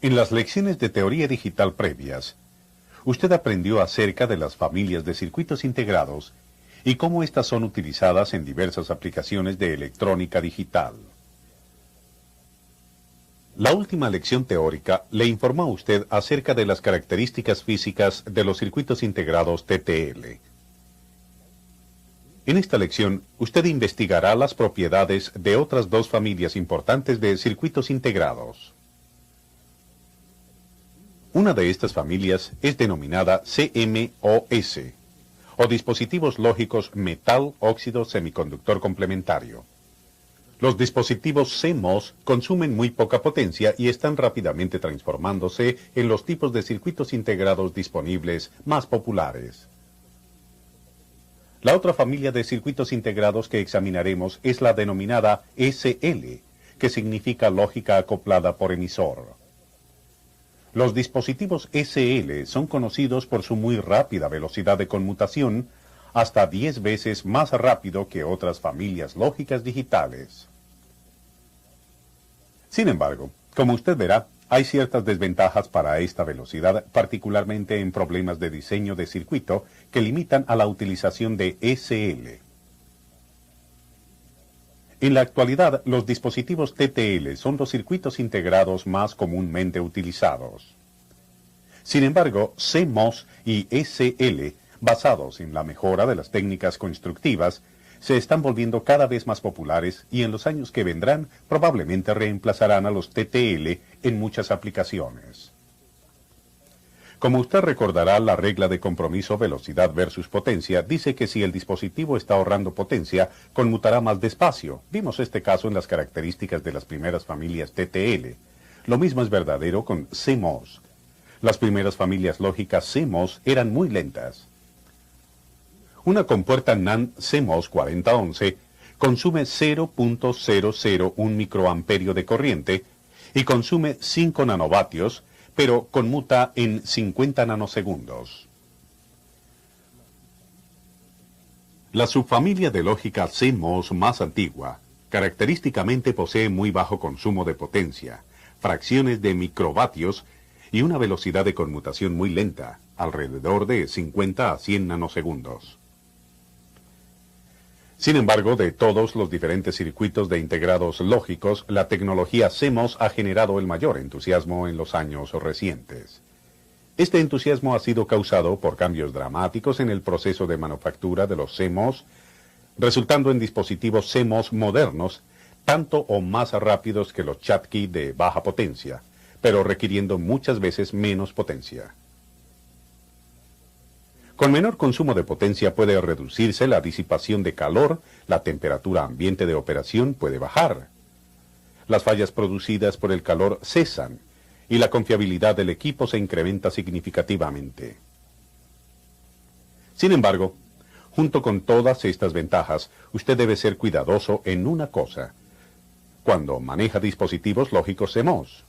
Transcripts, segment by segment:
En las lecciones de teoría digital previas, usted aprendió acerca de las familias de circuitos integrados y cómo éstas son utilizadas en diversas aplicaciones de electrónica digital. La última lección teórica le informó a usted acerca de las características físicas de los circuitos integrados TTL. En esta lección, usted investigará las propiedades de otras dos familias importantes de circuitos integrados. Una de estas familias es denominada CMOS, o dispositivos lógicos metal óxido semiconductor complementario. Los dispositivos CMOS consumen muy poca potencia y están rápidamente transformándose en los tipos de circuitos integrados disponibles más populares. La otra familia de circuitos integrados que examinaremos es la denominada SL, que significa lógica acoplada por emisor. Los dispositivos SL son conocidos por su muy rápida velocidad de conmutación, hasta 10 veces más rápido que otras familias lógicas digitales. Sin embargo, como usted verá, hay ciertas desventajas para esta velocidad, particularmente en problemas de diseño de circuito que limitan a la utilización de SL. En la actualidad, los dispositivos TTL son los circuitos integrados más comúnmente utilizados. Sin embargo, CMOS y SL, basados en la mejora de las técnicas constructivas, se están volviendo cada vez más populares y en los años que vendrán probablemente reemplazarán a los TTL en muchas aplicaciones. Como usted recordará, la regla de compromiso velocidad versus potencia dice que si el dispositivo está ahorrando potencia, conmutará más despacio. Vimos este caso en las características de las primeras familias TTL. Lo mismo es verdadero con CMOS. Las primeras familias lógicas CMOS eran muy lentas. Una compuerta NAND CMOS 4011 consume 0.001 microamperio de corriente y consume 5 nanovatios, pero conmuta en 50 nanosegundos. La subfamilia de lógica CMOS más antigua característicamente posee muy bajo consumo de potencia, fracciones de microvatios y una velocidad de conmutación muy lenta, alrededor de 50 a 100 nanosegundos. Sin embargo, de todos los diferentes circuitos de integrados lógicos, la tecnología CMOS ha generado el mayor entusiasmo en los años recientes. Este entusiasmo ha sido causado por cambios dramáticos en el proceso de manufactura de los CMOS, resultando en dispositivos CMOS modernos, tanto o más rápidos que los Schottky de baja potencia, pero requiriendo muchas veces menos potencia. Con menor consumo de potencia puede reducirse la disipación de calor, la temperatura ambiente de operación puede bajar. Las fallas producidas por el calor cesan y la confiabilidad del equipo se incrementa significativamente. Sin embargo, junto con todas estas ventajas, usted debe ser cuidadoso en una cosa: cuando maneja dispositivos lógicos CMOS.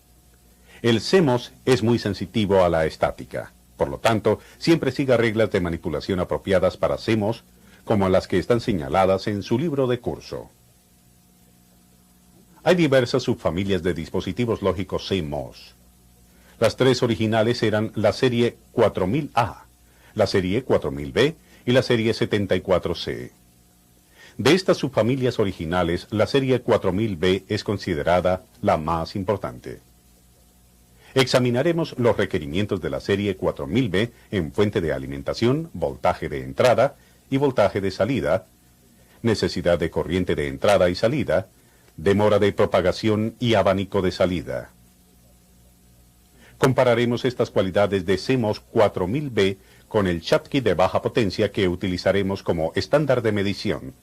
El CMOS es muy sensitivo a la estática. Por lo tanto, siempre siga reglas de manipulación apropiadas para CMOS, como las que están señaladas en su libro de curso. Hay diversas subfamilias de dispositivos lógicos CMOS. Las tres originales eran la serie 4000A, la serie 4000B y la serie 74C. De estas subfamilias originales, la serie 4000B es considerada la más importante. Examinaremos los requerimientos de la serie 4000B en fuente de alimentación, voltaje de entrada y voltaje de salida, necesidad de corriente de entrada y salida, demora de propagación y abanico de salida. Compararemos estas cualidades de CMOS 4000B con el Schottky de baja potencia que utilizaremos como estándar de medición.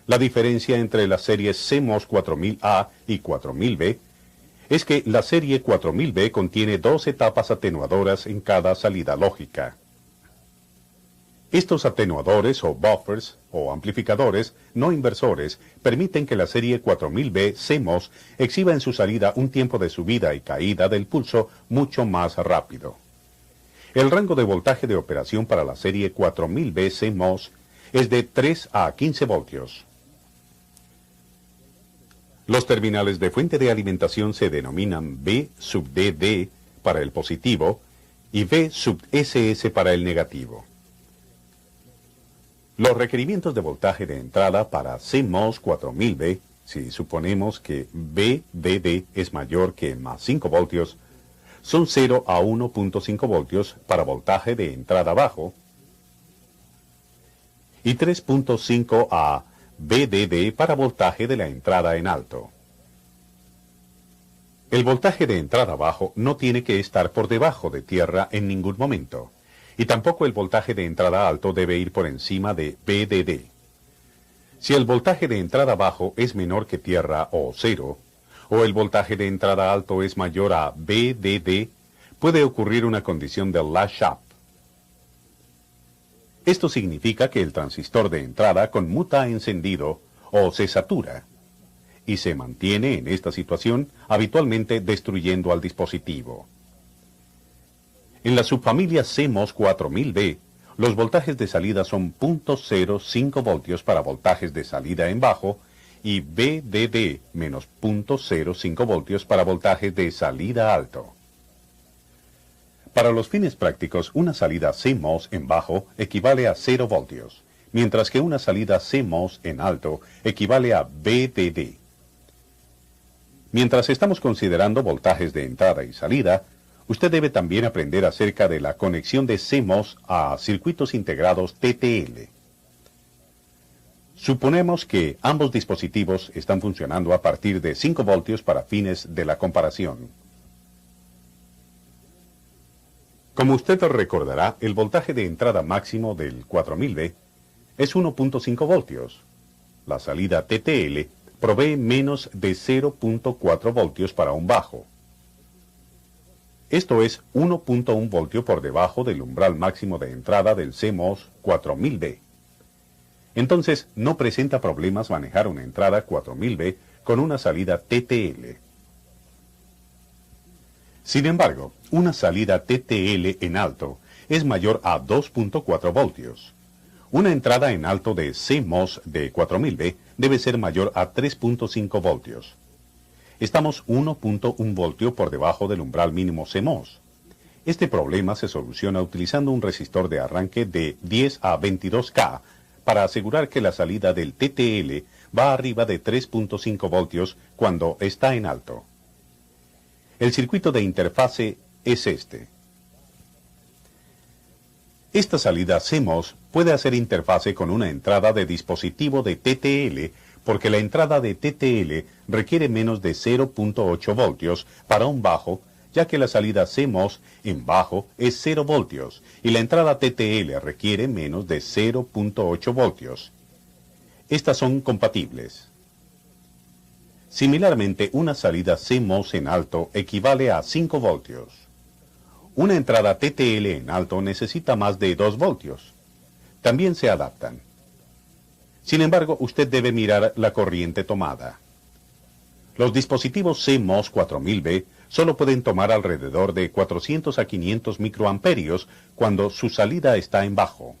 La diferencia entre las series CMOS 4000A y 4000B es que la serie 4000B contiene 2 etapas atenuadoras en cada salida lógica. Estos atenuadores o buffers o amplificadores no inversores permiten que la serie 4000B CMOS exhiba en su salida un tiempo de subida y caída del pulso mucho más rápido. El rango de voltaje de operación para la serie 4000B CMOS es de 3 a 15 voltios. Los terminales de fuente de alimentación se denominan V sub DD para el positivo y V sub SS para el negativo. Los requerimientos de voltaje de entrada para CMOS 4000V, si suponemos que VDD es mayor que más 5 voltios, son 0 a 1.5 voltios para voltaje de entrada bajo y 3.5 a VDD para voltaje de la entrada en alto. El voltaje de entrada bajo no tiene que estar por debajo de tierra en ningún momento, y tampoco el voltaje de entrada alto debe ir por encima de VDD. Si el voltaje de entrada bajo es menor que tierra o 0, o el voltaje de entrada alto es mayor a VDD, puede ocurrir una condición del latch up. Esto significa que el transistor de entrada conmuta encendido o se satura, y se mantiene en esta situación habitualmente destruyendo al dispositivo. En la subfamilia CMOS 4000V, los voltajes de salida son 0.05 voltios para voltajes de salida en bajo y VDD menos 0.05 voltios para voltajes de salida alto. Para los fines prácticos, una salida CMOS en bajo equivale a 0 voltios, mientras que una salida CMOS en alto equivale a VDD. Mientras estamos considerando voltajes de entrada y salida, usted debe también aprender acerca de la conexión de CMOS a circuitos integrados TTL. Suponemos que ambos dispositivos están funcionando a partir de 5 voltios para fines de la comparación. Como usted recordará, el voltaje de entrada máximo del 4000V es 1.5 voltios. La salida TTL provee menos de 0.4 voltios para un bajo. Esto es 1.1 voltio por debajo del umbral máximo de entrada del CMOS 4000V. Entonces, no presenta problemas manejar una entrada 4000V con una salida TTL. Sin embargo, una salida TTL en alto es mayor a 2.4 voltios. Una entrada en alto de CMOS de 4000V debe ser mayor a 3.5 voltios. Estamos 1.1 voltio por debajo del umbral mínimo CMOS. Este problema se soluciona utilizando un resistor de arranque de 10 a 22K para asegurar que la salida del TTL va arriba de 3.5 voltios cuando está en alto. El circuito de interfase es este. Esta salida CMOS puede hacer interfase con una entrada de dispositivo de TTL porque la entrada de TTL requiere menos de 0.8 voltios para un bajo, ya que la salida CMOS en bajo es 0 voltios y la entrada TTL requiere menos de 0.8 voltios. Estas son compatibles. Similarmente, una salida CMOS en alto equivale a 5 voltios. Una entrada TTL en alto necesita más de 2 voltios. También se adaptan. Sin embargo, usted debe mirar la corriente tomada. Los dispositivos CMOS 4000V solo pueden tomar alrededor de 400 a 500 microamperios cuando su salida está en bajo.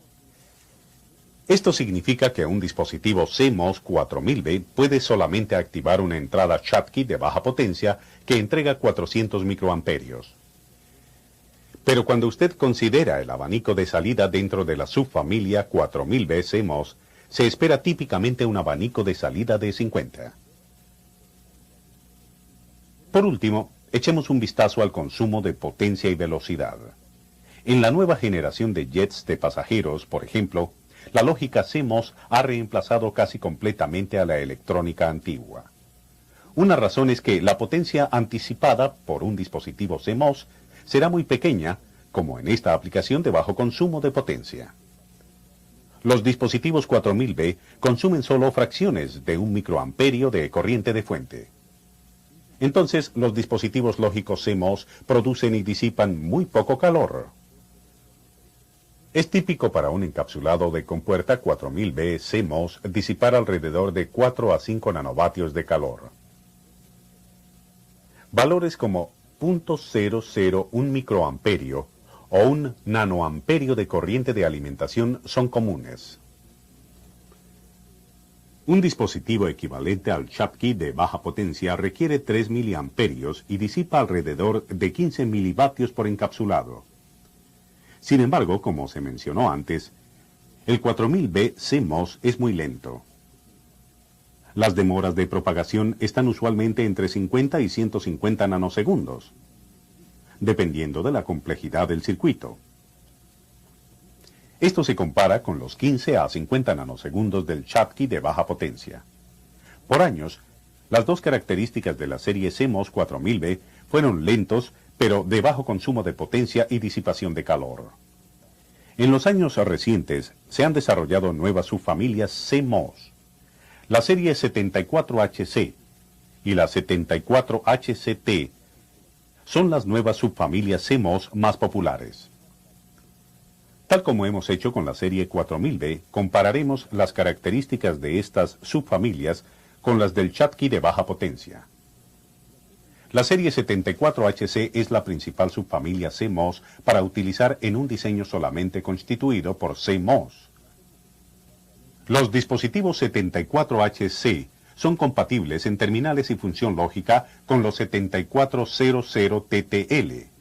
Esto significa que un dispositivo CMOS 4000V puede solamente activar una entrada Schottky de baja potencia que entrega 400 microamperios. Pero cuando usted considera el abanico de salida dentro de la subfamilia 4000V CMOS, se espera típicamente un abanico de salida de 50. Por último, echemos un vistazo al consumo de potencia y velocidad. En la nueva generación de jets de pasajeros, por ejemplo, la lógica CMOS ha reemplazado casi completamente a la electrónica antigua. Una razón es que la potencia anticipada por un dispositivo CMOS será muy pequeña, como en esta aplicación de bajo consumo de potencia. Los dispositivos 4000V consumen solo fracciones de 1 microamperio de corriente de fuente. Entonces, los dispositivos lógicos CMOS producen y disipan muy poco calor. Es típico para un encapsulado de compuerta 4000V CMOS disipar alrededor de 4 a 5 nanovatios de calor. Valores como 0.001 microamperio o 1 nanoamperio de corriente de alimentación son comunes. Un dispositivo equivalente al Schottky de baja potencia requiere 3 mA y disipa alrededor de 15 milivatios por encapsulado. Sin embargo, como se mencionó antes, el 4000B CMOS es muy lento. Las demoras de propagación están usualmente entre 50 y 150 nanosegundos, dependiendo de la complejidad del circuito. Esto se compara con los 15 a 50 nanosegundos del Schottky de baja potencia. Por años, las dos características de la serie CMOS 4000B fueron lentos, pero de bajo consumo de potencia y disipación de calor. En los años recientes se han desarrollado nuevas subfamilias CMOS. La serie 74HC y la 74HCT son las nuevas subfamilias CMOS más populares. Tal como hemos hecho con la serie 4000B, compararemos las características de estas subfamilias con las del Schottky de baja potencia. La serie 74HC es la principal subfamilia CMOS para utilizar en un diseño solamente constituido por CMOS. Los dispositivos 74HC son compatibles en terminales y función lógica con los 7400 TTL.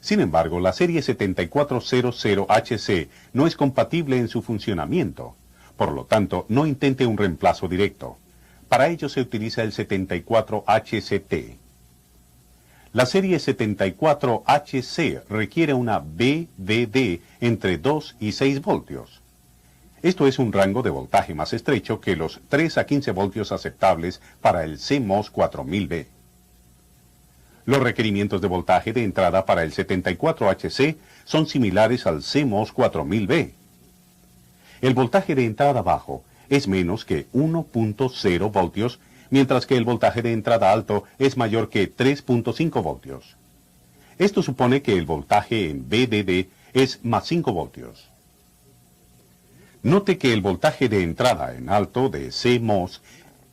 Sin embargo, la serie 7400HC no es compatible en su funcionamiento. Por lo tanto, no intente un reemplazo directo. Para ello se utiliza el 74HCT. La serie 74HC requiere una BDD entre 2 y 6 voltios. Esto es un rango de voltaje más estrecho que los 3 a 15 voltios aceptables para el CMOS 4000B. Los requerimientos de voltaje de entrada para el 74HC son similares al CMOS 4000B. El voltaje de entrada bajo es menos que 1.0 voltios, mientras que el voltaje de entrada alto es mayor que 3.5 voltios. Esto supone que el voltaje en BDD es más 5 voltios. Note que el voltaje de entrada en alto de CMOS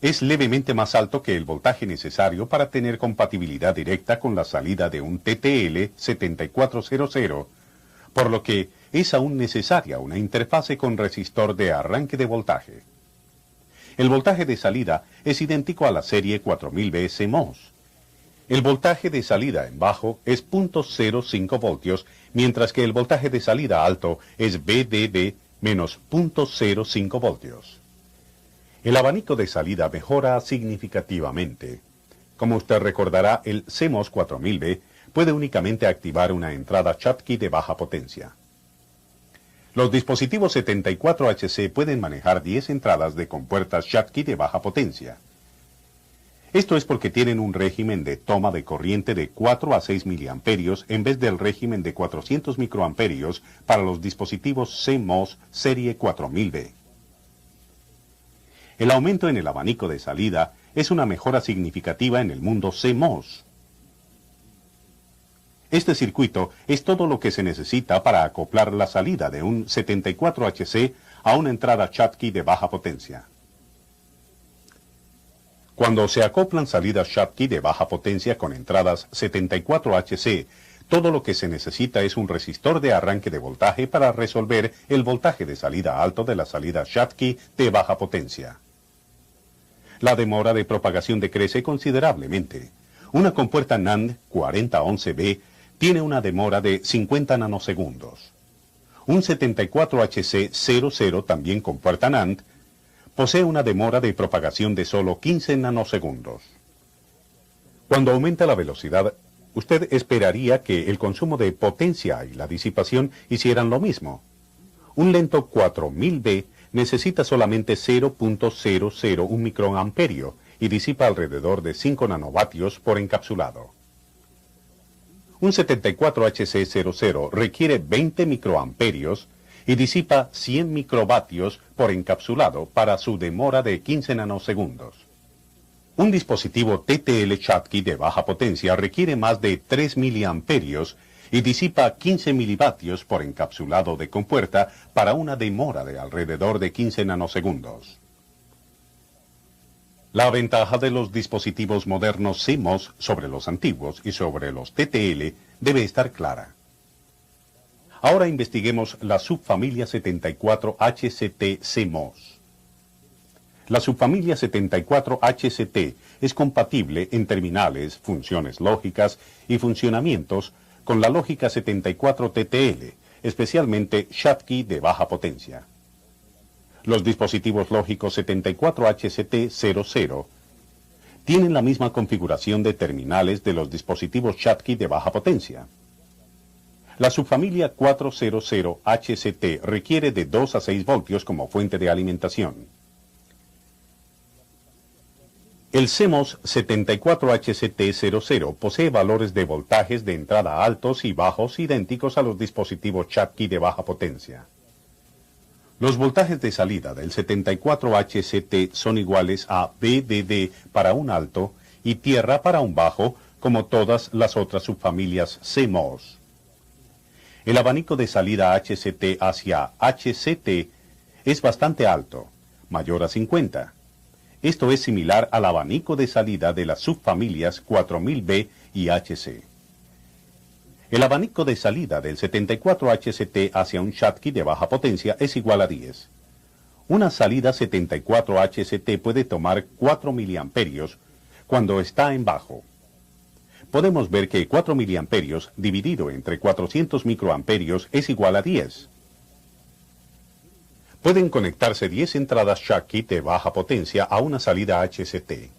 es levemente más alto que el voltaje necesario para tener compatibilidad directa con la salida de un TTL 7400, por lo que es aún necesaria una interfase con resistor de arranque de voltaje. El voltaje de salida es idéntico a la serie 4000B CMOS. El voltaje de salida en bajo es 0.05 voltios, mientras que el voltaje de salida alto es BDD menos 0.05 voltios. El abanico de salida mejora significativamente. Como usted recordará, el CMOS 4000B puede únicamente activar una entrada Schottky de baja potencia. Los dispositivos 74HC pueden manejar 10 entradas de compuertas Schottky de baja potencia. Esto es porque tienen un régimen de toma de corriente de 4 a 6 miliamperios en vez del régimen de 400 microamperios para los dispositivos CMOS serie 4000B. El aumento en el abanico de salida es una mejora significativa en el mundo CMOS. Este circuito es todo lo que se necesita para acoplar la salida de un 74HC a una entrada Schottky de baja potencia. Cuando se acoplan salidas Schottky de baja potencia con entradas 74HC, todo lo que se necesita es un resistor de arranque de voltaje para resolver el voltaje de salida alto de la salida Schottky de baja potencia. La demora de propagación decrece considerablemente. Una compuerta NAND 4011B tiene una demora de 50 nanosegundos. Un 74HC00 también con puerta NAND posee una demora de propagación de solo 15 nanosegundos. Cuando aumenta la velocidad, usted esperaría que el consumo de potencia y la disipación hicieran lo mismo. Un lento 4000B necesita solamente 0.001 microamperio y disipa alrededor de 5 nanovatios por encapsulado. Un 74HC00 requiere 20 microamperios y disipa 100 microvatios por encapsulado para su demora de 15 nanosegundos. Un dispositivo TTL Schottky de baja potencia requiere más de 3 miliamperios y disipa 15 milivatios por encapsulado de compuerta para una demora de alrededor de 15 nanosegundos. La ventaja de los dispositivos modernos CMOS sobre los antiguos y sobre los TTL debe estar clara. Ahora investiguemos la subfamilia 74HCT CMOS. La subfamilia 74HCT es compatible en terminales, funciones lógicas y funcionamientos con la lógica 74TTL, especialmente Schottky de baja potencia. Los dispositivos lógicos 74HCT00 tienen la misma configuración de terminales de los dispositivos Schottky de baja potencia. La subfamilia 400HCT requiere de 2 a 6 voltios como fuente de alimentación. El CMOS 74HCT00 posee valores de voltajes de entrada altos y bajos idénticos a los dispositivos Schottky de baja potencia. Los voltajes de salida del 74HCT son iguales a VDD para un alto y tierra para un bajo, como todas las otras subfamilias CMOS. El abanico de salida HCT hacia HCT es bastante alto, mayor a 50. Esto es similar al abanico de salida de las subfamilias 4000B y HC. El abanico de salida del 74HCT hacia un Schottky de baja potencia es igual a 10. Una salida 74HCT puede tomar 4 mA cuando está en bajo. Podemos ver que 4 mA dividido entre 400 microamperios es igual a 10. Pueden conectarse 10 entradas Schottky de baja potencia a una salida HCT.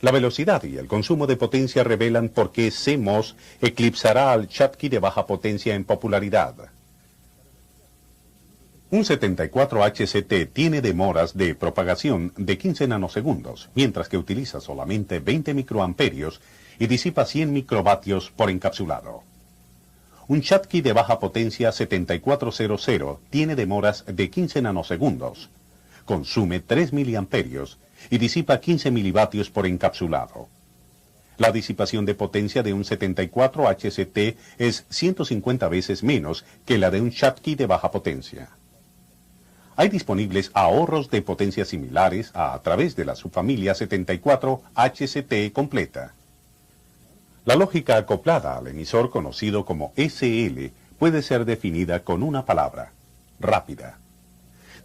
La velocidad y el consumo de potencia revelan por qué CMOS eclipsará al Schottky de baja potencia en popularidad. Un 74HCT tiene demoras de propagación de 15 nanosegundos, mientras que utiliza solamente 20 microamperios y disipa 100 microvatios por encapsulado. Un Schottky de baja potencia 7400 tiene demoras de 15 nanosegundos, consume 3 miliamperios y disipa 15 milivatios por encapsulado. La disipación de potencia de un 74HCT es 150 veces menos que la de un Schottky de baja potencia. Hay disponibles ahorros de potencia similares a través de la subfamilia 74HCT completa. La lógica acoplada al emisor conocido como SL puede ser definida con una palabra: rápida.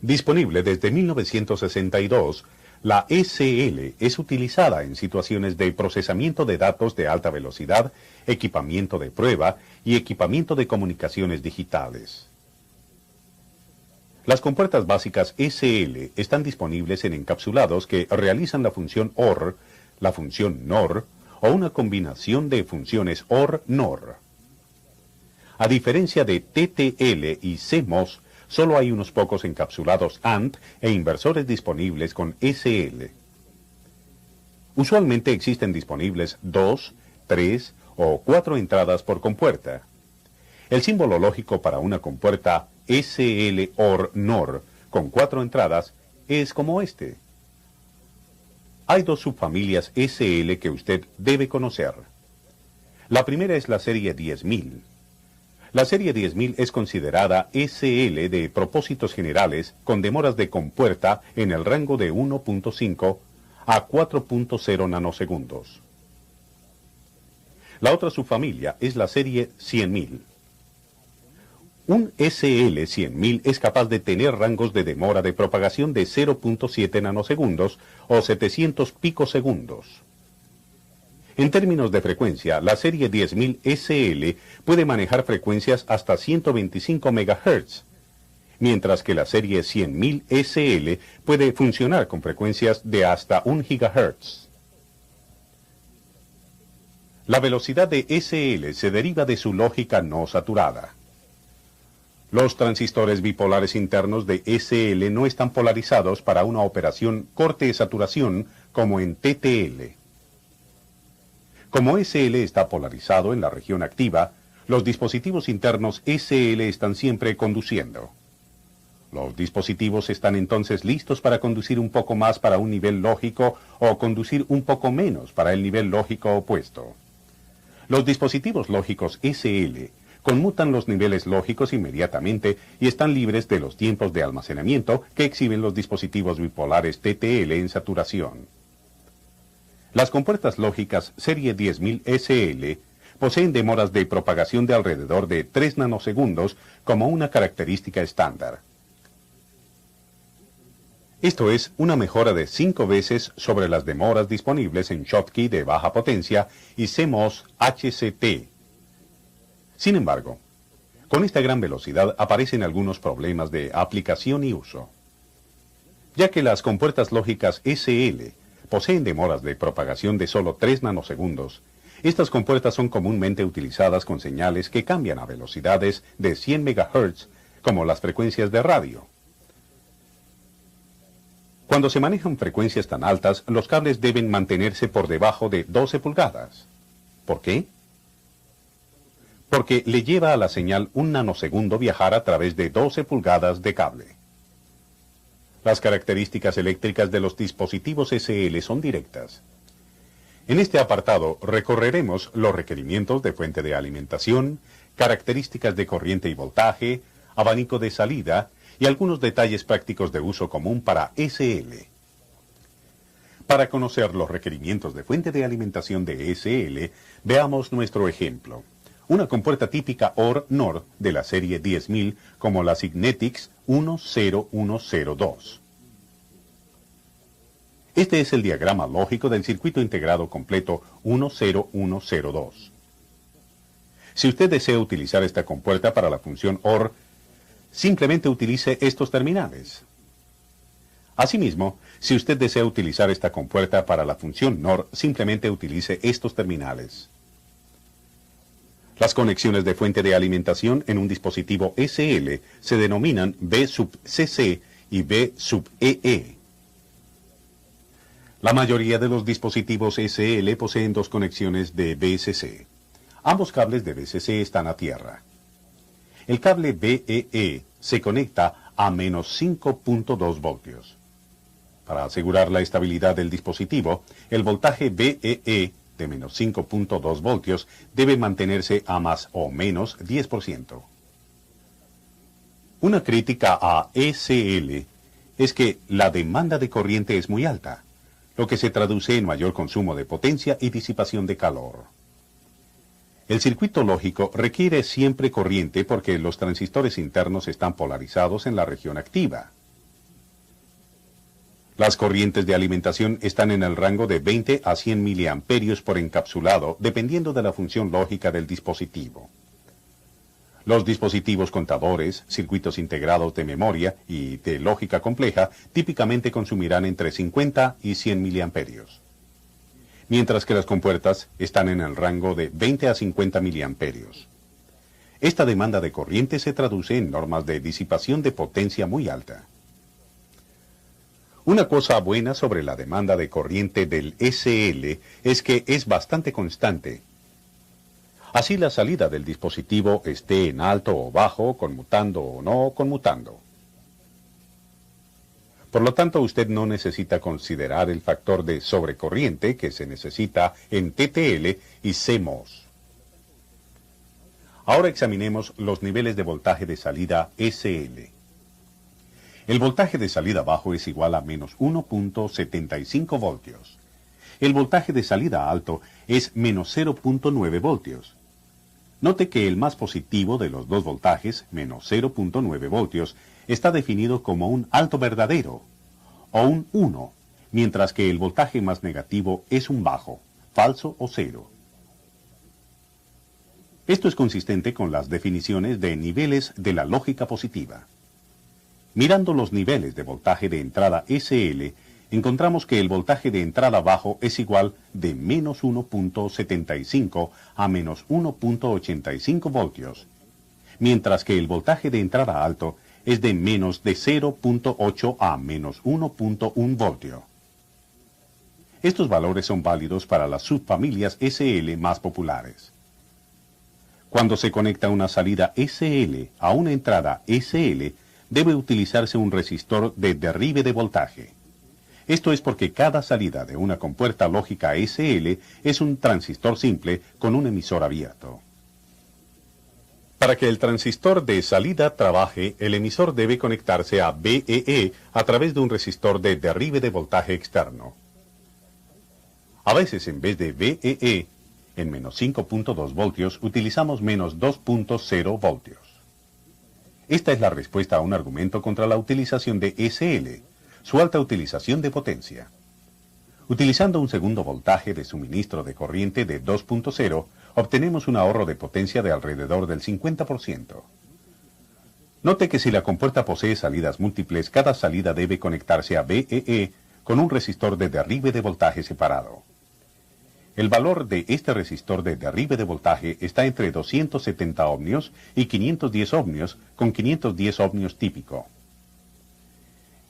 Disponible desde 1962, la SL es utilizada en situaciones de procesamiento de datos de alta velocidad, equipamiento de prueba y equipamiento de comunicaciones digitales. Las compuertas básicas SL están disponibles en encapsulados que realizan la función OR, la función NOR o una combinación de funciones OR-NOR. A diferencia de TTL y CMOS, solo hay unos pocos encapsulados AND e inversores disponibles con SL. Usualmente existen disponibles 2, 3 o 4 entradas por compuerta. El símbolo lógico para una compuerta SL OR NOR con 4 entradas es como este. Hay 2 subfamilias SL que usted debe conocer. La primera es la serie 10000. La serie 10000 es considerada SL de propósitos generales con demoras de compuerta en el rango de 1.5 a 4.0 nanosegundos. La otra subfamilia es la serie 100.000. Un SL 100.000 es capaz de tener rangos de demora de propagación de 0.7 nanosegundos o 700 picosegundos. En términos de frecuencia, la serie 10000 SL puede manejar frecuencias hasta 125 MHz, mientras que la serie 100.000 SL puede funcionar con frecuencias de hasta 1 GHz. La velocidad de SL se deriva de su lógica no saturada. Los transistores bipolares internos de SL no están polarizados para una operación corte-saturación como en TTL. Como SL está polarizado en la región activa, los dispositivos internos SL están siempre conduciendo. Los dispositivos están entonces listos para conducir un poco más para un nivel lógico o conducir un poco menos para el nivel lógico opuesto. Los dispositivos lógicos SL conmutan los niveles lógicos inmediatamente y están libres de los tiempos de almacenamiento que exhiben los dispositivos bipolares TTL en saturación. Las compuertas lógicas serie 10000 SL poseen demoras de propagación de alrededor de 3 nanosegundos como una característica estándar. Esto es una mejora de 5 veces sobre las demoras disponibles en Schottky de baja potencia y CMOS HCT. Sin embargo, con esta gran velocidad aparecen algunos problemas de aplicación y uso. Ya que las compuertas lógicas SL poseen demoras de propagación de solo 3 nanosegundos, estas compuertas son comúnmente utilizadas con señales que cambian a velocidades de 100 MHz, como las frecuencias de radio. Cuando se manejan frecuencias tan altas, los cables deben mantenerse por debajo de 12 pulgadas. ¿Por qué? Porque le lleva a la señal un nanosegundo viajar a través de 12 pulgadas de cable. Las características eléctricas de los dispositivos SL son directas. En este apartado recorreremos los requerimientos de fuente de alimentación, características de corriente y voltaje, abanico de salida y algunos detalles prácticos de uso común para SL. Para conocer los requerimientos de fuente de alimentación de SL, veamos nuestro ejemplo. Una compuerta típica OR-NOR de la serie 10000 como la Signetics 10102. Este es el diagrama lógico del circuito integrado completo 10102. Si usted desea utilizar esta compuerta para la función OR, simplemente utilice estos terminales. Asimismo, si usted desea utilizar esta compuerta para la función NOR, simplemente utilice estos terminales. Las conexiones de fuente de alimentación en un dispositivo SL se denominan B sub CC y B sub EE. La mayoría de los dispositivos SL poseen dos conexiones de BCC. Ambos cables de BCC están a tierra. El cable BEE se conecta a menos 5.2 voltios. Para asegurar la estabilidad del dispositivo, el voltaje BEE de menos 5.2 voltios debe mantenerse a más o menos 10%. Una crítica a SL es que la demanda de corriente es muy alta, lo que se traduce en mayor consumo de potencia y disipación de calor. El circuito lógico requiere siempre corriente porque los transistores internos están polarizados en la región activa. Las corrientes de alimentación están en el rango de 20 a 100 miliamperios por encapsulado, dependiendo de la función lógica del dispositivo. Los dispositivos contadores, circuitos integrados de memoria y de lógica compleja típicamente consumirán entre 50 y 100 miliamperios, mientras que las compuertas están en el rango de 20 a 50 miliamperios. Esta demanda de corriente se traduce en normas de disipación de potencia muy alta. Una cosa buena sobre la demanda de corriente del SL es que es bastante constante. Así la salida del dispositivo esté en alto o bajo, conmutando o no conmutando. Por lo tanto, usted no necesita considerar el factor de sobrecorriente que se necesita en TTL y CMOS. Ahora examinemos los niveles de voltaje de salida SL. El voltaje de salida bajo es igual a menos 1.75 voltios. El voltaje de salida alto es menos 0.9 voltios. Note que el más positivo de los dos voltajes, menos 0.9 voltios, está definido como un alto verdadero, o un 1, mientras que el voltaje más negativo es un bajo, falso o cero. Esto es consistente con las definiciones de niveles de la lógica positiva. Mirando los niveles de voltaje de entrada SL, encontramos que el voltaje de entrada bajo es igual de menos 1.75 a menos 1.85 voltios, mientras que el voltaje de entrada alto es de menos de 0.8 a menos 1.1 voltio. Estos valores son válidos para las subfamilias SL más populares. Cuando se conecta una salida SL a una entrada SL, debe utilizarse un resistor de derribe de voltaje. Esto es porque cada salida de una compuerta lógica SL es un transistor simple con un emisor abierto. Para que el transistor de salida trabaje, el emisor debe conectarse a BEE a través de un resistor de derribe de voltaje externo. A veces, en vez de BEE, en menos 5.2 voltios, utilizamos menos 2.0 voltios. Esta es la respuesta a un argumento contra la utilización de SL. su alta utilización de potencia. Utilizando un segundo voltaje de suministro de corriente de 2.0, obtenemos un ahorro de potencia de alrededor del 50%. Note que si la compuerta posee salidas múltiples, cada salida debe conectarse a VEE con un resistor de derribe de voltaje separado. El valor de este resistor de derribe de voltaje está entre 270 ohmios y 510 ohmios con 510 ohmios típico.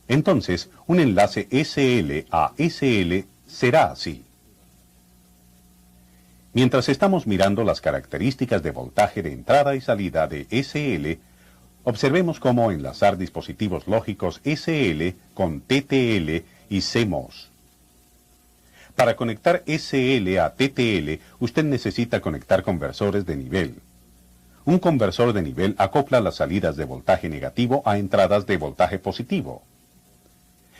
Entonces, un enlace SL a SL será así. Mientras estamos mirando las características de voltaje de entrada y salida de SL, observemos cómo enlazar dispositivos lógicos SL con TTL y CMOS. Para conectar SL a TTL, usted necesita conectar conversores de nivel. Un conversor de nivel acopla las salidas de voltaje negativo a entradas de voltaje positivo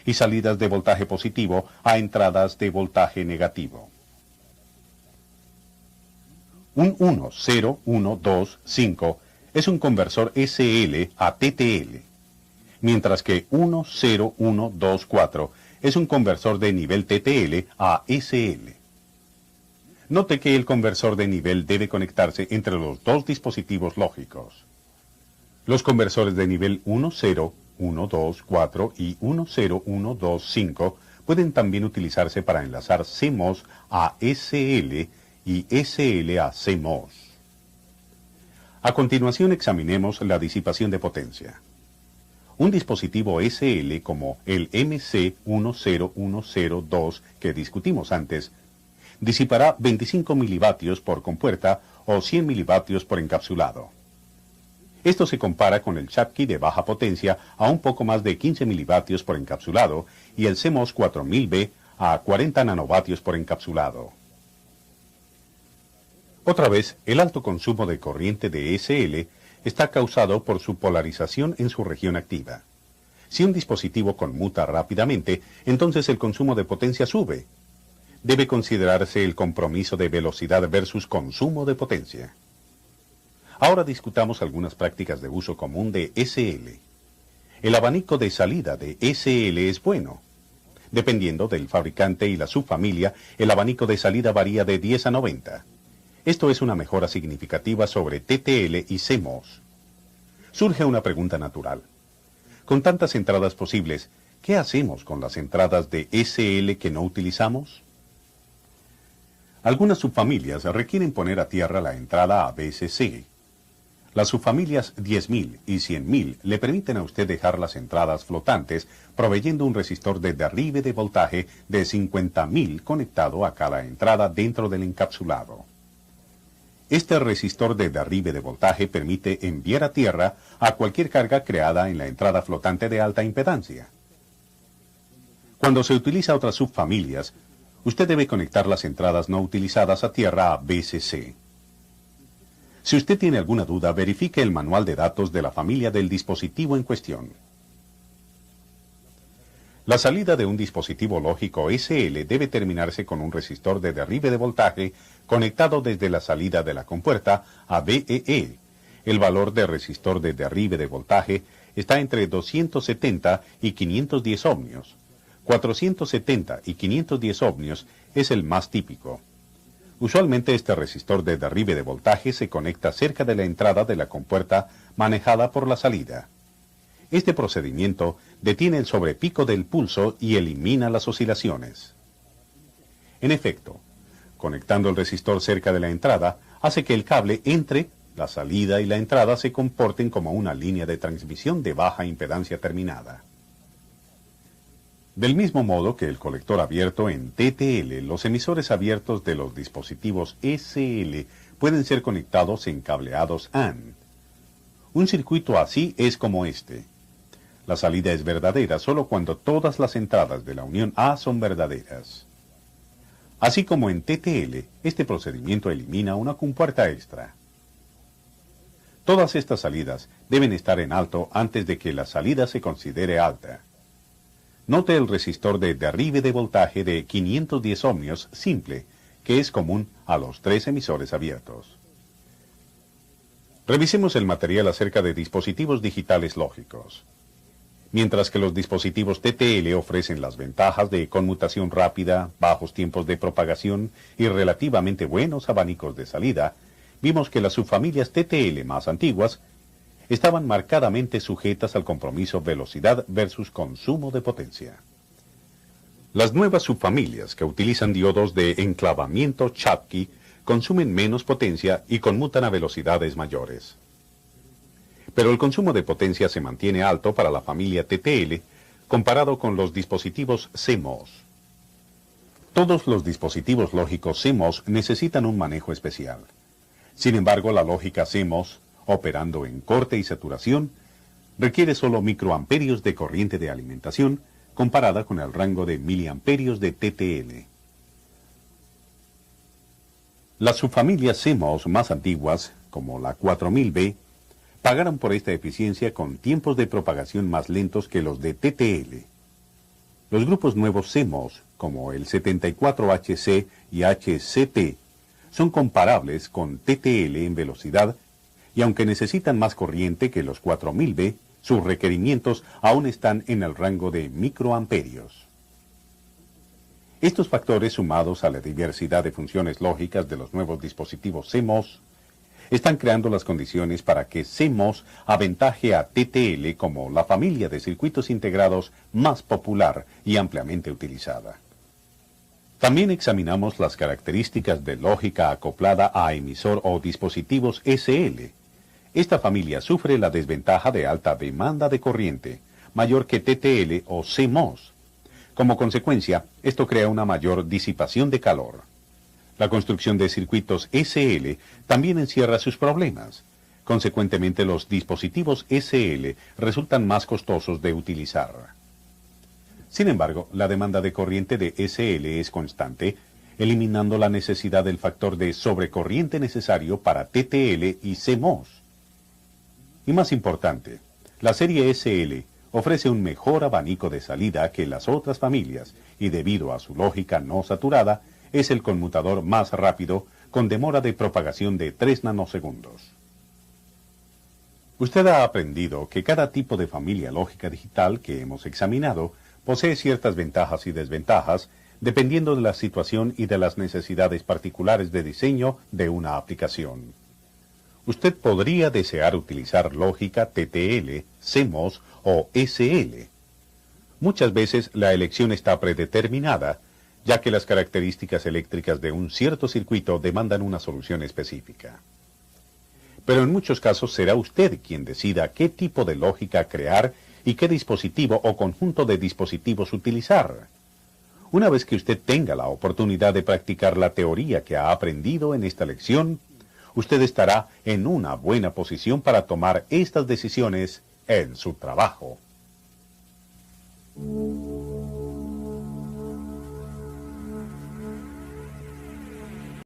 y salidas de voltaje positivo a entradas de voltaje negativo. Un 1, 0, 1, 2, 5 es un conversor SL a TTL, mientras que 1, 0, 1, 2, 4 es un conversor de nivel TTL a SL. Note que el conversor de nivel debe conectarse entre los dos dispositivos lógicos. Los conversores de nivel 1, 0, 1, 2, 4 y 1, 0, 1, 2, 5 pueden también utilizarse para enlazar CMOS a SL y SL a CMOS. A continuación examinemos la disipación de potencia. Un dispositivo SL como el MC10102 que discutimos antes, disipará 25 milivatios por compuerta o 100 milivatios por encapsulado. Esto se compara con el Schottky de baja potencia a un poco más de 15 milivatios por encapsulado y el CMOS 4000B a 40 nanovatios por encapsulado. Otra vez, el alto consumo de corriente de SL está causado por su polarización en su región activa. Si un dispositivo conmuta rápidamente, entonces el consumo de potencia sube. Debe considerarse el compromiso de velocidad versus consumo de potencia. Ahora discutamos algunas prácticas de uso común de SL. El abanico de salida de SL es bueno. Dependiendo del fabricante y la subfamilia, el abanico de salida varía de 10 a 90. Esto es una mejora significativa sobre TTL y CMOS. Surge una pregunta natural. Con tantas entradas posibles, ¿qué hacemos con las entradas de SL que no utilizamos? Algunas subfamilias requieren poner a tierra la entrada a VCC. Las subfamilias 10.000 y 100.000 le permiten a usted dejar las entradas flotantes, proveyendo un resistor de derribe de voltaje de 50.000 conectado a cada entrada dentro del encapsulado. Este resistor de derribe de voltaje permite enviar a tierra a cualquier carga creada en la entrada flotante de alta impedancia. Cuando se utiliza otras subfamilias, usted debe conectar las entradas no utilizadas a tierra a VCC. Si usted tiene alguna duda, verifique el manual de datos de la familia del dispositivo en cuestión. La salida de un dispositivo lógico SL debe terminarse con un resistor de derribe de voltaje conectado desde la salida de la compuerta a VEE. El valor de resistor de derribe de voltaje está entre 270 y 510 ohmios. 470 y 510 ohmios es el más típico. Usualmente este resistor de derribe de voltaje se conecta cerca de la entrada de la compuerta manejada por la salida. Este procedimiento detiene el sobrepico del pulso y elimina las oscilaciones. En efecto, conectando el resistor cerca de la entrada hace que el cable entre la salida y la entrada se comporten como una línea de transmisión de baja impedancia terminada. Del mismo modo que el colector abierto en TTL, los emisores abiertos de los dispositivos SL pueden ser conectados en cableados AND. Un circuito así es como este. La salida es verdadera solo cuando todas las entradas de la unión A son verdaderas. Así como en TTL, este procedimiento elimina una compuerta extra. Todas estas salidas deben estar en alto antes de que la salida se considere alta. Note el resistor de derribe de voltaje de 510 ohmios simple, que es común a los tres emisores abiertos. Revisemos el material acerca de dispositivos digitales lógicos. Mientras que los dispositivos TTL ofrecen las ventajas de conmutación rápida, bajos tiempos de propagación y relativamente buenos abanicos de salida, vimos que las subfamilias TTL más antiguas estaban marcadamente sujetas al compromiso velocidad versus consumo de potencia. Las nuevas subfamilias que utilizan diodos de enclavamiento Schottky consumen menos potencia y conmutan a velocidades mayores. Pero el consumo de potencia se mantiene alto para la familia TTL comparado con los dispositivos CMOS. Todos los dispositivos lógicos CMOS necesitan un manejo especial. Sin embargo, la lógica CMOS, operando en corte y saturación, requiere solo microamperios de corriente de alimentación comparada con el rango de miliamperios de TTL. Las subfamilias CMOS más antiguas, como la 4000B, pagaron por esta eficiencia con tiempos de propagación más lentos que los de TTL. Los grupos nuevos CMOS, como el 74HC y HCT, son comparables con TTL en velocidad, y aunque necesitan más corriente que los 4000B, sus requerimientos aún están en el rango de microamperios. Estos factores, sumados a la diversidad de funciones lógicas de los nuevos dispositivos CMOS, están creando las condiciones para que CMOS aventaje a TTL como la familia de circuitos integrados más popular y ampliamente utilizada. También examinamos las características de lógica acoplada a emisor o dispositivos SL. Esta familia sufre la desventaja de alta demanda de corriente, mayor que TTL o CMOS. Como consecuencia, esto crea una mayor disipación de calor. La construcción de circuitos SL también encierra sus problemas. Consecuentemente, los dispositivos SL resultan más costosos de utilizar. Sin embargo, la demanda de corriente de SL es constante, eliminando la necesidad del factor de sobrecorriente necesario para TTL y CMOS. Y más importante, la serie SL ofrece un mejor abanico de salida que las otras familias y debido a su lógica no saturada, es el conmutador más rápido con demora de propagación de 3 nanosegundos. Usted ha aprendido que cada tipo de familia lógica digital que hemos examinado posee ciertas ventajas y desventajas dependiendo de la situación y de las necesidades particulares de diseño de una aplicación. Usted podría desear utilizar lógica TTL, CMOS o SL. Muchas veces la elección está predeterminada, ya que las características eléctricas de un cierto circuito demandan una solución específica. Pero en muchos casos será usted quien decida qué tipo de lógica crear y qué dispositivo o conjunto de dispositivos utilizar. Una vez que usted tenga la oportunidad de practicar la teoría que ha aprendido en esta lección, usted estará en una buena posición para tomar estas decisiones en su trabajo.